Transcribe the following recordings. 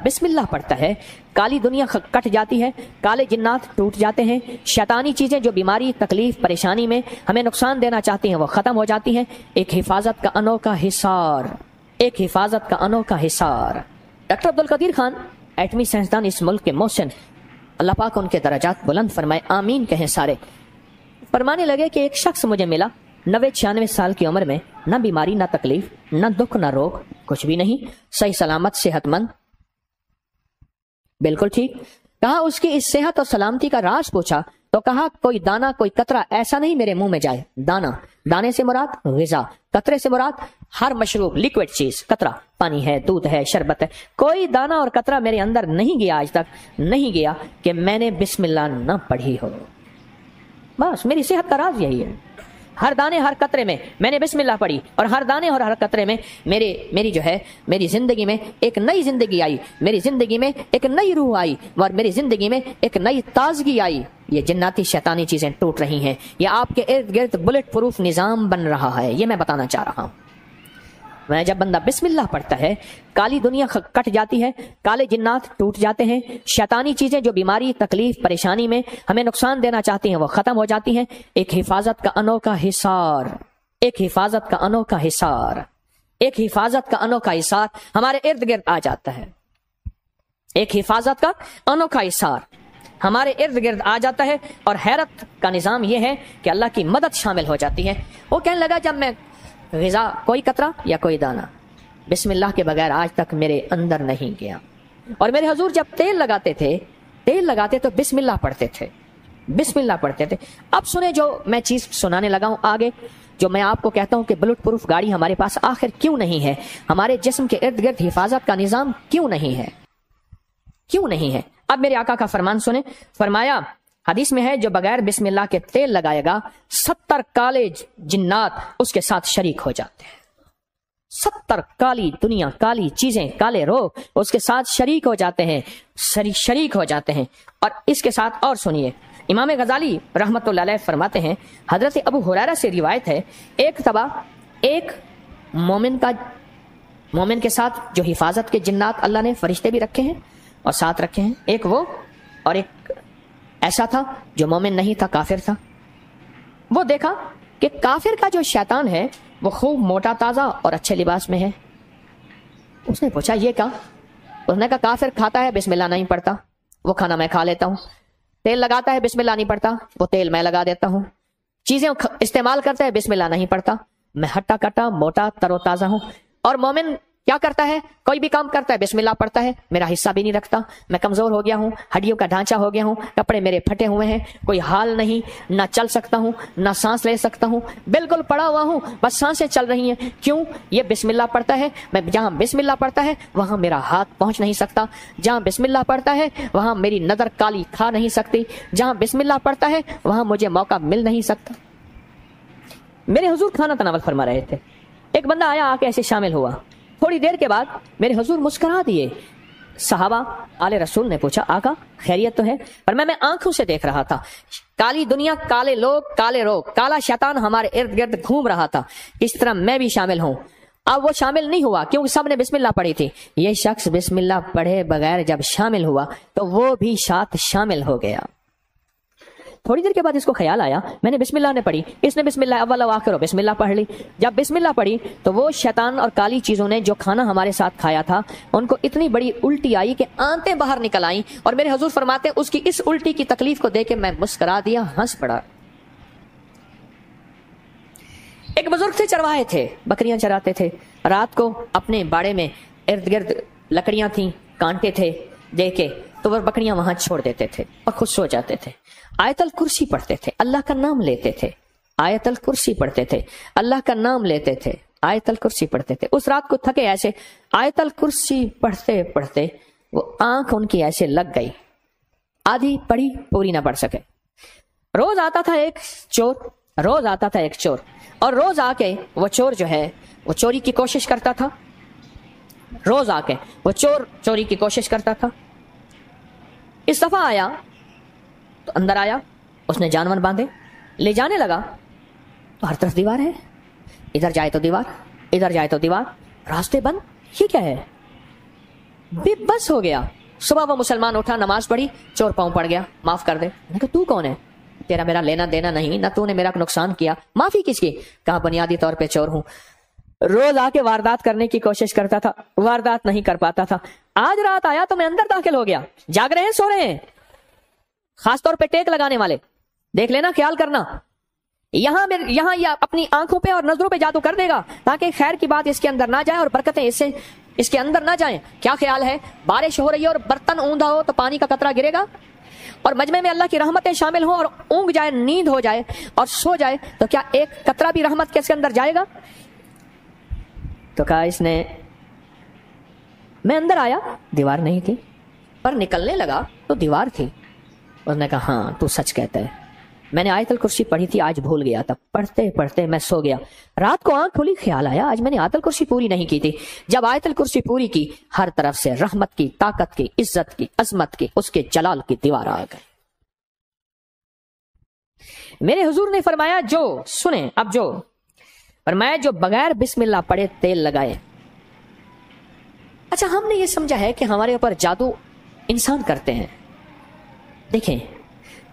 بسم اللہ پڑھتا ہے کالی دنیا کٹ جاتی ہے، کالے جنات ٹوٹ جاتے ہیں، شیطانی چیزیں جو بیماری، تکلیف، پریشانی میں ہمیں نقصان دینا چاہتی ہیں وہ ختم ہو جاتی ہیں۔ ایک حفاظت کا انوکھا حصار، ایک حفاظت کا انوکھا حصار۔ ڈاکٹر عبدالقدیر خان ایٹمی سائنسدان اس ملک کے محسن، اللہ پاک ان کے درجات بلند فرمائے، آمین کہیں سارے، فرمانے لگے کہ ایک شخص مجھے ملا 90-96 سال کی عمر میں، نہ بیماری، نہ تکلیف، نہ دکھ، نہ روگ، کچھ بھی نہیں، صحیح سلامت، صحت مند، بالکل ٹھیک۔ کہا اس کی اس صحت اور سلامتی کا راز پوچھا تو کہا کوئی دانہ، کوئی قطرہ ایسا نہیں میرے منہ میں جائے۔ دانہ، دانے سے مراد غذا، قطرے سے مراد ہر مشروب، لیکوڈ چیز، قطرہ پانی ہے، دودھ ہے، شربت ہے، کوئی دانہ اور قطرہ میرے اندر نہیں گیا، آج تک نہیں گیا کہ میں نے بسم اللہ نہ پڑھی ہو۔ بس میری صحت کا راز یہی ہے، ہر دانے ہر قطرے میں میں نے بسم اللہ پڑھی، اور ہر دانے اور ہر قطرے میں میری زندگی میں ایک نئی زندگی آئی، میری زندگی میں ایک نئی روح آئی، اور میری زندگی میں ایک نئی تازگی آئی۔ یہ جناتی شیطانی چیزیں ٹوٹ رہی ہیں، یہ آپ کے ارد گرد بلٹ پروف نظام بن رہا ہے، یہ میں بتانا چاہ رہا ہوں۔ میں جب بندہ بسم اللہ پڑھتا ہے کالی دنیا کٹ جاتی ہے، کالے جنات ٹوٹ جاتے ہیں، شیطانی چیزیں جو بیماری، تکلیف، پریشانی میں ہمیں نقصان دینا چاہتی ہیں وہ ختم ہو جاتی ہیں۔ ایک حفاظت کا انوکھا حصار، ایک حفاظت کا انوکھا حصار، ایک حفاظت کا انوکھا حصار ہمارے ارد گرد آ جاتا ہے۔ ایک حفاظت کا انوکھا حصار ہمارے ارد گرد آ جاتا ہے، اور حیرت کا نظام یہ ہے کہ اللہ کی مدد شامل ہو جاتی ہے۔ وہ کہنے لگا جب میں غذا، کوئی قطرہ یا کوئی دانہ بسم اللہ کے بغیر آج تک میرے اندر نہیں گیا۔ اور میرے حضور جب تیل لگاتے تو بسم اللہ پڑھتے تھے، بسم اللہ پڑھتے تھے۔ اب سنیں جو میں چیز سنانے لگا ہوں آگے، جو میں آپ کو کہتا ہوں کہ بلٹ پروف گاڑی ہمارے پاس آخر کیوں نہیں ہے، ہمارے جسم کے ارد گرد حفاظت کا نظام کیوں نہیں ہے، کیوں نہیں ہے۔ اب میرے آقا کا فرمان سنیں، فرمایا حدیث میں ہے جو بغیر بسم اللہ کے تیل لگائے گا 70 کالے جنات اس کے ساتھ شریک ہو جاتے ہیں۔ 70 کالی دنیا، کالی چیزیں، کالے روگ اس کے ساتھ شریک ہو جاتے ہیں، شریک ہو جاتے ہیں۔ اور اس کے ساتھ اور سنیے، امام غزالی رحمت اللہ علیہ فرماتے ہیں، حضرت ابو ہریرہ سے روایت ہے، ایک طبع ایک مومن کے ساتھ جو حفاظت کے جنات اللہ نے فرشتے بھی رکھے ہیں اور ساتھ رکھے ہیں، ایک وہ اور ایک ایسا تھا جو مومن نہیں تھا، کافر تھا۔ وہ دیکھا کہ کافر کا جو شیطان ہے وہ خوب موٹا تازہ اور اچھے لباس میں ہے۔ اس نے پوچھا یہ کیا؟ اس نے کہا کافر کھاتا ہے بسم اللہ نہیں پڑھتا، وہ کھانا میں کھا لیتا ہوں، تیل لگاتا ہے بسم اللہ نہیں پڑھتا، وہ تیل میں لگا دیتا ہوں، چیزیں استعمال کرتا ہے بسم اللہ نہیں پڑھتا، میں ہٹا کٹا موٹا تر و تازہ ہوں۔ اور مومن کیا کرتا ہے؟ کوئی بھی کام کرتا ہے بسم اللہ پڑھتا ہے، میرا حصہ بھی نہیں رکھتا، میں کمزور ہو گیا ہوں، ہڈیوں کا ڈھانچہ ہو گیا ہوں، کپڑے میرے پھٹے ہوئے ہیں، کوئی حال نہیں، نہ چل سکتا ہوں، نہ سانس لے سکتا ہوں، بالکل پڑا ہوا ہوں، بس سانسیں چل رہی ہیں۔ کیوں؟ یہ بسم اللہ پڑھتا ہے، میں جہاں بسم اللہ پڑھتا ہے وہاں میرا ہاتھ پہنچ نہیں سکتا، جہاں بسم اللہ پڑھتا ہے وہاں میری نظر کالی کھا نہیں سکتی، جہاں بسم اللہ پڑھتا ہے وہاں مجھے موقع مل نہیں سکتا۔ میرے حضور کھانا تناول فرما رہے تھے، ایک بندہ آیا، آ کے ایسے شامل ہوا، تھوڑی دیر کے بعد میرے حضور مسکرا دیے۔ صحابہ آل رسول نے پوچھا آقا خیریت تو ہے؟ پر میں آنکھوں سے دیکھ رہا تھا، کالی دنیا، کالے لوگ، کالے روگ، کالا شیطان ہمارے ارد گرد گھوم رہا تھا، اس طرح میں بھی شامل ہوں۔ اب وہ شامل نہیں ہوا کیونکہ سب نے بسم اللہ پڑھی تھی، یہ شخص بسم اللہ پڑھے بغیر جب شامل ہوا تو وہ بھی ساتھ شامل ہو گیا۔ تھوڑی دیر کے بعد اس کو خیال آیا میں نے بسم اللہ نے پڑھی، اس نے بسم اللہ اول و آخر بسم اللہ پڑھ لی۔ جب بسم اللہ پڑھی تو وہ شیطان اور کالی چیزوں نے جو کھانا ہمارے ساتھ کھایا تھا ان کو اتنی بڑی الٹی آئی کہ آنتیں باہر نکل آئیں، اور میرے حضور فرماتے اس کی اس الٹی کی تکلیف کو دیکھ کے میں مسکرا دیا، ہنس پڑا۔ ایک بزرگ سے چرواہے تھے، بکریاں چراتے تھے، رات کو اپنے باڑے میں ارد گرد لکڑیاں تھیں، کانٹے تھے دیکھے تو وہ بکریاں وہاں چھوڑ دیتے تھے اور خود سو جاتے تھے۔ آیت الکرسی پڑھتے تھے، اللہ کا نام لیتے تھے، آیت الکرسی پڑھتے تھے، اللہ کا نام لیتے تھے، آیت الکرسی پڑھتے تھے۔ اس رات کو تھکے ایسے آیت الکرسی پڑھتے پڑھتے وہ آنکھ ان کی ایسے لگ گئی، آدھی پڑھی پوری نہ پڑھ سکے۔ روز آتا تھا ایک چور، اور روز آ کے وہ چور جو ہے وہ چوری کی کوشش کرتا تھا، روز آ کے وہ چوری کی کوشش کرتا تھا۔ اس دفعہ آیا تو اندر آیا، اس نے جانور باندھے، لے جانے لگا تو ہر طرف دیوار ہے، ادھر جائے تو دیوار، ادھر جائے تو دیوار، راستے بند، یہ کیا ہے؟ بے بس ہو گیا. صبح وہ مسلمان اٹھا, نماز پڑھی, چور پاؤں پڑ گیا, معاف کر دے. میں نے کہا تو کون ہے؟ تیرا میرا لینا دینا نہیں, نہ تو نے میرا نقصان کیا, معافی کس کی؟ کہا بنیادی طور پہ چور ہوں, روز آ کے واردات کرنے کی کوشش کرتا تھا, واردات نہیں کر پاتا تھا. آج رات آیا تو میں اندر داخل ہو گیا. جاگ رہے ہیں سو رہے ہیں؟ خاص طور پہ ٹیک لگانے والے دیکھ لینا, خیال کرنا. یہاں یہ اپنی آنکھوں پہ اور نظروں پہ جادو کر دے گا تاکہ خیر کی بات اس کے اندر نہ جائے اور برکتیں اس کے اندر نہ جائیں. کیا خیال ہے؟ بارش ہو رہی ہے اور برتن اوندا ہو تو پانی کا قطرہ گرے گا, اور مجمع میں اللہ کی رحمتیں شامل ہوں اور اونگ جائے, نیند ہو جائے اور سو جائے, تو کیا ایک قطرہ بھی رحمت کے اس کے اندر جائے گا؟ تو کہا اس نے, میں اندر آیا دیوار نہیں تھی, پر نکلنے لگا تو دیوار تھی. اس نے کہا ہاں تو سچ کہتا ہے, میں نے آیت الکرسی پڑھی تھی, آج بھول گیا تھا. پڑھتے پڑھتے میں سو گیا. رات کو آنکھ کھلی, خیال آیا آج میں نے آیت الکرسی پوری نہیں کی تھی. جب آیت الکرسی پوری کی, ہر طرف سے رحمت کی, طاقت کی, عزت کی, عظمت کی, اس کے جلال کی دیوار آ گئی. میرے حضور نے فرمایا, جو سنیں اب, جو فرمایا جو بغیر بسم اللہ پڑھے تیل لگائے. اچھا, ہم نے یہ سمجھا ہے کہ ہمارے اوپر جادو انسان کرتے ہیں. دیکھیں,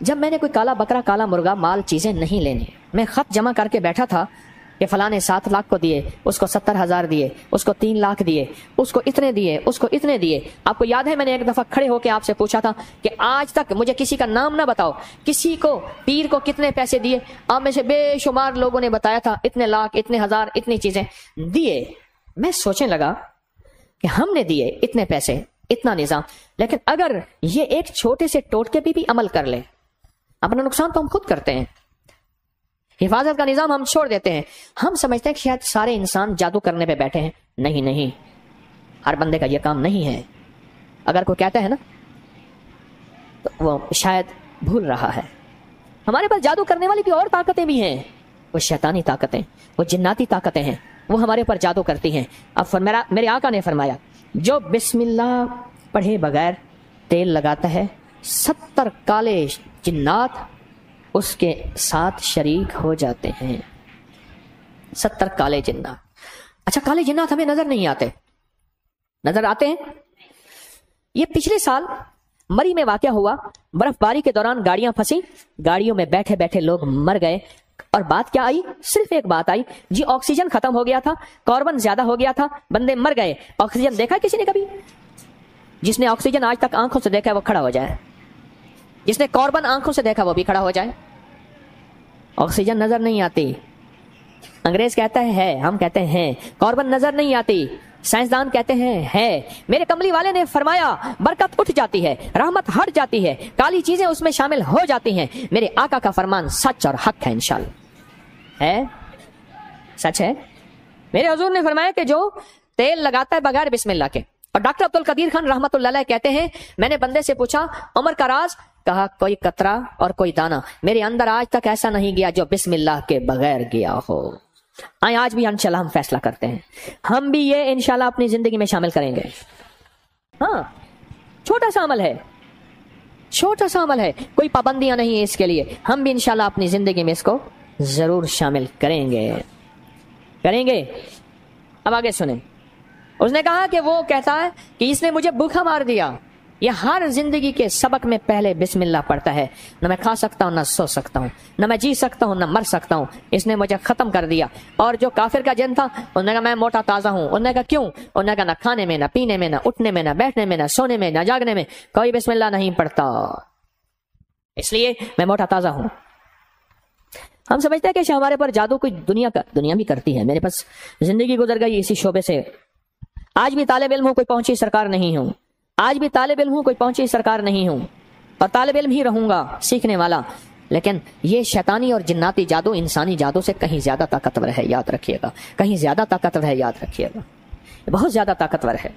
جب میں نے کوئی کالا بکرا, کالا مرغا, مال, چیزیں نہیں لینی, میں خط جمع کر کے بیٹھا تھا کہ فلاں نے 7 لاکھ کو دیے, اس کو 70,000 دیے, اس کو 3 لاکھ دیے, اس کو اتنے دیے, اس کو اتنے دیے. آپ کو یاد ہے میں نے ایک دفعہ کھڑے ہو کے آپ سے پوچھا تھا کہ آج تک مجھے کسی کا نام نہ بتاؤ, کسی کو پیر کو کتنے پیسے دیے. آپ میں سے بے شمار لوگوں نے بتایا تھا اتنے لاکھ, اتنے ہزار, اتنی چیزیں دیے. میں سوچنے لگا کہ ہم نے دیے اتنے پیسے, اتنا نظام, لیکن اگر یہ ایک چھوٹے سے ٹوٹکے بھی عمل کر لے, اپنا نقصان تو ہم خود کرتے ہیں. حفاظت کا نظام ہم چھوڑ دیتے ہیں. ہم سمجھتے ہیں کہ شاید سارے انسان جادو کرنے پہ بیٹھے ہیں. نہیں نہیں, ہر بندے کا یہ کام نہیں ہے. اگر کوئی کہتا ہے نا تو وہ شاید بھول رہا ہے. ہمارے پاس جادو کرنے والی بھی اور طاقتیں بھی ہیں. وہ شیطانی طاقتیں, وہ جناتی طاقتیں ہیں, وہ ہمارے اوپر جادو کرتی ہیں. اب میرے آقا نے فرمایا, جو بسم اللہ پڑھے بغیر تیل لگاتا ہے, 70 کالے جنات اس کے ساتھ شریک ہو جاتے ہیں. 70 کالے جنات. اچھا, کالے جنات ہمیں نظر نہیں آتے, نظر آتے ہیں. یہ پچھلے سال مری میں واقعہ ہوا. برف باری کے دوران گاڑیاں پھنسی, گاڑیوں میں بیٹھے بیٹھے لوگ مر گئے, اور بات کیا آئی؟ صرف ایک بات آئی, جی آکسیجن ختم ہو گیا تھا, کاربن زیادہ ہو گیا تھا, بندے مر گئے. آکسیجن دیکھا کسی نے کبھی؟ جس نے آکسیجن آج تک آنکھوں سے دیکھا ہے وہ کھڑا ہو جائے. جس نے کاربن آنکھوں سے دیکھا وہ بھی کھڑا ہو جائے. آکسیجن نظر نہیں آتی. انگریز کہتا ہے, ہم کہتے ہیں کاربن نظر نہیں آتی. سائنسدان کہتے ہیں ہے. میرے کملی والے نے فرمایا برکت اٹھ جاتی ہے, رحمت ہٹ جاتی ہے, کالی چیزیں اس میں شامل ہو جاتی ہیں. میرے آقا کا فرمان سچ اور حق ہے, انشاءاللہ ہے, سچ ہے. میرے حضور نے فرمایا کہ جو تیل لگاتا ہے بغیر بسم اللہ کے. اور ڈاکٹر عبد القدیر خان رحمت اللہ علیہ کہتے ہیں, میں نے بندے سے پوچھا عمر کا راز, کہا کوئی قطرہ اور کوئی دانہ میرے اندر آج تک ایسا نہیں گیا جو بسم اللہ کے بغیر گیا ہو. آج بھی انشاءاللہ ہم فیصلہ کرتے ہیں, ہم بھی یہ انشاءاللہ اپنی زندگی میں شامل کریں گے. ہاں, چھوٹا سا عمل ہے, چھوٹا سا عمل ہے, کوئی پابندیاں نہیں ہیں اس کے لیے. ہم بھی انشاءاللہ اپنی زندگی میں اس کو ضرور شامل کریں گے. اب آگے سنیں. اس نے کہا کہ وہ کہتا ہے کہ اس نے مجھے بھوکا مار دیا. یہ ہر زندگی کے سبق میں پہلے بسم اللہ پڑھتا ہے. نہ میں کھا سکتا ہوں, نہ سو سکتا ہوں, نہ میں جی سکتا ہوں, نہ مر سکتا ہوں. اس نے مجھے ختم کر دیا. اور جو کافر کا جن تھا, انہوں نے کہا میں موٹا تازہ ہوں. انہوں نے کہا کیوں؟ انہوں نے کہا نہ کھانے میں, نہ پینے میں, نہ اٹھنے میں, نہ بیٹھنے میں, نہ سونے میں, نہ جاگنے میں کوئی بسم اللہ نہیں پڑھتا, اس لیے میں موٹا تازہ ہوں. ہم سمجھتے ہیں کہ ہمارے پر جادو کوئی دنیا بھی کرتی ہے. میرے پاس زندگی گزر گئی اسی شعبے سے. آج بھی طالب علم ہوں, کوئی پہنچی سرکار نہیں ہوں. آج بھی طالب علم ہوں, کوئی پہنچی سرکار نہیں ہوں, اور طالب علم ہی رہوں گا, سیکھنے والا. لیکن یہ شیطانی اور جناتی جادو انسانی جادو سے کہیں زیادہ طاقتور ہے, یاد رکھیے گا. کہیں زیادہ طاقتور ہے, یاد رکھیے گا, بہت زیادہ طاقتور ہے.